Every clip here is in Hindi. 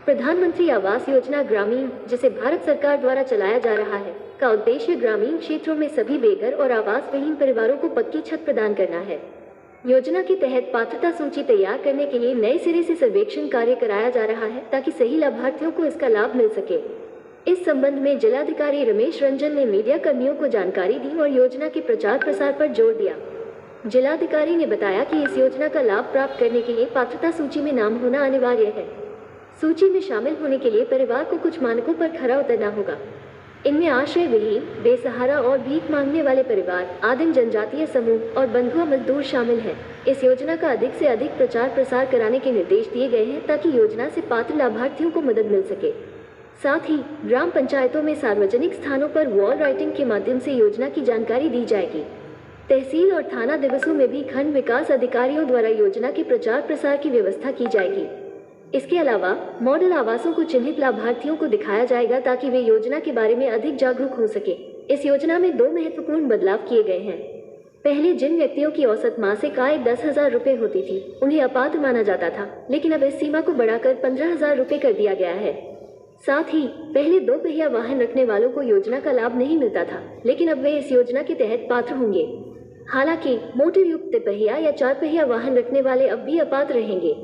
प्रधानमंत्री आवास योजना ग्रामीण, जिसे भारत सरकार द्वारा चलाया जा रहा है, का उद्देश्य ग्रामीण क्षेत्रों में सभी बेघर और आवास विहीन परिवारों को पक्की छत प्रदान करना है। योजना के तहत पात्रता सूची तैयार करने के लिए नए सिरे से सर्वेक्षण कार्य कराया जा रहा है ताकि सही लाभार्थियों को इसका लाभ मिल सके। इस संबंध में जिलाधिकारी रमेश रंजन ने मीडिया कर्मियों को जानकारी दी और योजना के प्रचार प्रसार पर जोर दिया। जिलाधिकारी ने बताया कि इस योजना का लाभ प्राप्त करने के लिए पात्रता सूची में नाम होना अनिवार्य है। सूची में शामिल होने के लिए परिवार को कुछ मानकों पर खरा उतरना होगा। इनमें आश्रय विहीन, बेसहारा और भीख मांगने वाले परिवार, आदिम जनजातीय समूह और बंधुआ मजदूर शामिल हैं। इस योजना का अधिक से अधिक प्रचार प्रसार कराने के निर्देश दिए गए हैं ताकि योजना से पात्र लाभार्थियों को मदद मिल सके। साथ ही ग्राम पंचायतों में सार्वजनिक स्थानों पर वॉल राइटिंग के माध्यम से योजना की जानकारी दी जाएगी। तहसील और थाना दिवसों में भी खंड विकास अधिकारियों द्वारा योजना के प्रचार प्रसार की व्यवस्था की जाएगी। इसके अलावा मॉडल आवासों को चिन्हित लाभार्थियों को दिखाया जाएगा ताकि वे योजना के बारे में अधिक जागरूक हो सके। इस योजना में 2 महत्वपूर्ण बदलाव किए गए हैं। पहले जिन व्यक्तियों की औसत मासिक आय 10,000 रुपये होती थी, उन्हें अपात्र माना जाता था, लेकिन अब इस सीमा को बढ़ाकर 15,000 रुपये कर दिया गया है। साथ ही पहले 2 पहिया वाहन रखने वालों को योजना का लाभ नहीं मिलता था, लेकिन अब वे इस योजना के तहत पात्र होंगे। हालांकि मोटर युक्त तिपहिया या 4 पहिया वाहन रखने वाले अब भी अपात्र रहेंगे।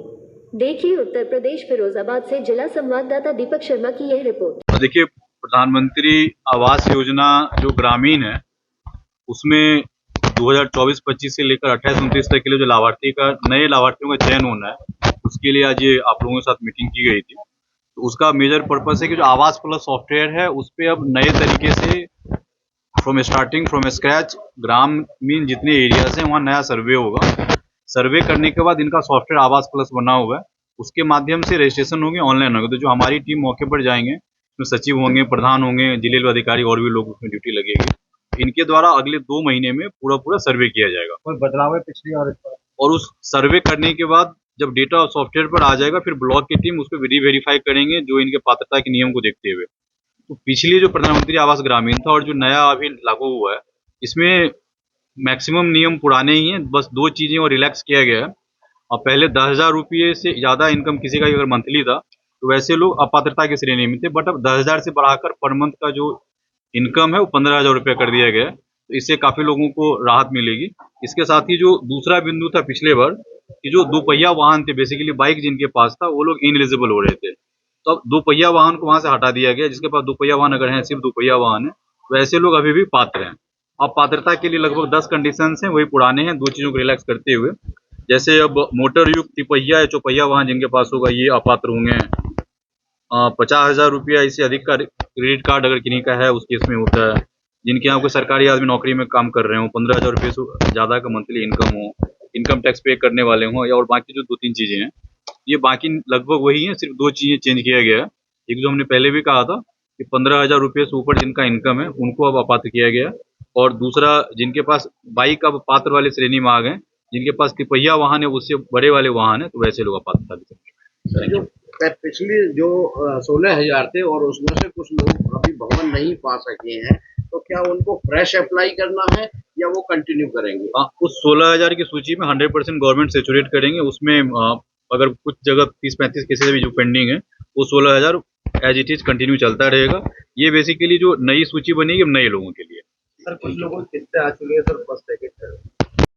देखिए उत्तर प्रदेश फिरोजाबाद से जिला संवाददाता दीपक शर्मा की यह रिपोर्ट। देखिए, प्रधानमंत्री आवास योजना जो ग्रामीण है, उसमें 2024-25 से लेकर 28-29 तक के लिए जो नए लाभार्थियों का चयन होना है, उसके लिए आज ये आप लोगों के साथ मीटिंग की गई थी। तो उसका मेजर पर्पस है कि जो आवास प्लस सॉफ्टवेयर है, उस पे अब नए तरीके से फ्रॉम स्क्रैच ग्रामीण जितने एरियाज हैं वहाँ नया सर्वे होगा। सर्वे करने के बाद इनका सॉफ्टवेयर आवास प्लस बना हुआ है, उसके माध्यम से रजिस्ट्रेशन होंगे, ऑनलाइन होंगे। तो जो हमारी टीम मौके पर जाएंगे, उसमें सचिव होंगे, प्रधान होंगे, जिले अधिकारी और भी लोग उसमें ड्यूटी लगेगी। इनके द्वारा अगले 2 महीने में पूरा सर्वे किया जाएगा। कोई बदलाव है पिछली और उस सर्वे करने के बाद जब डेटा सॉफ्टवेयर पर आ जाएगा, फिर ब्लॉक की टीम उस पर रीवेरीफाई करेंगे जो इनके पात्रता के नियम को देखते हुए। तो पिछली जो प्रधानमंत्री आवास ग्रामीण था और जो नया अभी लागू हुआ है, इसमें मैक्सिमम नियम पुराने ही हैं, बस 2 चीजें और रिलैक्स किया गया है। और पहले 10,000 रुपये से ज्यादा इनकम किसी का अगर मंथली था तो वैसे लोग अपात्रता की श्रेणी में थे, बट अब 10,000 से बढ़ाकर पर मंथ का जो इनकम है वो 15,000 रुपये कर दिया गया है। तो इससे काफी लोगों को राहत मिलेगी। इसके साथ ही जो दूसरा बिंदु था पिछले बार कि जो 2 पहिया वाहन थे, बेसिकली बाइक जिनके पास था, वो लोग इनएलिजिबल हो रहे थे। तो अब 2 पहिया वाहन को वहां से हटा दिया गया। जिसके पास 2 पहिया वाहन अगर है, सिर्फ 2 पहिया वाहन है, तो ऐसे लोग अभी भी पात्र हैं। अब पात्रता के लिए लगभग 10 कंडीशंस हैं, वही पुराने हैं। 2 चीजों को रिलैक्स करते हुए, जैसे अब मोटर युक्त तिपहिया या चौपहिया वाहन जिनके पास होगा, ये अपात्र होंगे। 50,000 रुपया इससे अधिक का क्रेडिट कार्ड अगर किन्हीं का है, उस केस में होता है। जिनके यहाँ कोई सरकारी आदमी नौकरी में काम कर रहे हो, 15,000 रुपये से ज्यादा का मंथली इनकम हो, इनकम टैक्स पे करने वाले हों, या और बाकी जो 2-3 चीजें हैं, ये बाकी लगभग वही है। सिर्फ 2 चीजें चेंज किया गया है। एक जो हमने पहले भी कहा था कि 15,000 रुपये से ऊपर जिनका इनकम है, उनको अब अपात्र किया गया। और दूसरा, जिनके पास बाइक अब पात्र वाले श्रेणी में आ गए, जिनके पास तिपहिया वाहन है, उससे बड़े वाले वाहन है, तो वैसे लोग अपात्रता भी जो पिछली जो 16,000 थे और उसमें से कुछ लोग अभी भवन नहीं पा सके हैं, तो क्या उनको फ्रेश अप्लाई करना है या वो कंटिन्यू करेंगे? उस 16,000 की सूची में 100% गवर्नमेंट सेचुरेट करेंगे। उसमें अगर कुछ जगह 30-35 केसेज भी जो पेंडिंग है, वो 16,000 एज इट इज कंटिन्यू चलता रहेगा। ये बेसिकली जो नई सूची बनेगी नए लोगों के लिए। सर, कुछ लोगों की किस्तें आ चुकी है सर, फर्स्ट पैकेज